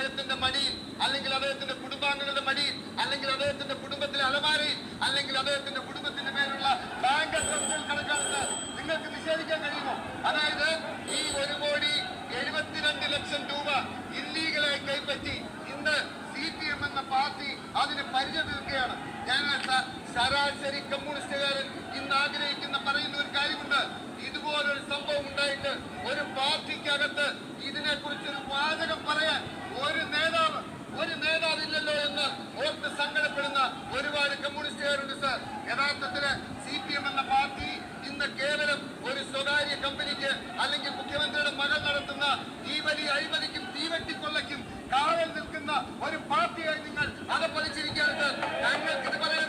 അദ്ദേഹത്തിന്റെ മടിയിൽ, അല്ലെങ്കിൽ അദ്ദേഹത്തിന്റെ കുടുംബാംഗങ്ങളുടെ മടിയിൽ, അല്ലെങ്കിൽ അദ്ദേഹത്തിന്റെ കുടുംബത്തിലെ അലമാരയിൽ, അല്ലെങ്കിൽ അദ്ദേഹത്തിന്റെ കുടുംബത്തിന്റെ മേലുള്ള ബാങ്ക് അക്കൗണ്ടുകൾ കണക്കാണെന്ന് നിങ്ങൾക്ക് നിഷേധിക്കാൻ കഴിയുമോ? അതായത് ഈ 1,72,00,000 രൂപ ഇല്ലീഗലായി കൈപ്പറ്റി ഇന്ന് CPM എന്ന പാർട്ടി അതിന് പരിചയം തീർക്കുകയാണ്. ഞങ്ങൾ ശരാശരി കമ്മ്യൂണിസ്റ്റുകാരൻ ഇന്ന് പറയുന്ന ഒരു കാര്യമുണ്ട്. ഇതുപോലൊരു സംഭവം ഉണ്ടായിട്ട് ഒരു പാർട്ടിക്കകത്ത് ഇതിനെക്കുറിച്ചൊരു വാചകം പറയാൻ ഒരു നേതാവില്ലല്ലോ എന്ന് ഓർത്ത് സങ്കടപ്പെടുന്ന ഒരുപാട് കമ്മ്യൂണിസ്റ്റുകാരുണ്ട് സർ. യഥാർത്ഥത്തില് CPM എന്ന പാർട്ടി ഇന്ന് കേവലം ഒരു സ്വകാര്യ കമ്പനിക്ക് അല്ലെങ്കിൽ മുഖ്യമന്ത്രിയുടെ മകൾ നടത്തുന്ന ഈ വലിയ അഴിമതിക്കും തീവെട്ടിക്കൊള്ളയ്ക്കും കാവൽ നിൽക്കുന്ന ഒരു പാർട്ടിയായി നിങ്ങൾ അകപ്പതിച്ചിരിക്കുകയാണ് സർ. ഞങ്ങൾക്ക് ഇത് പറയാൻ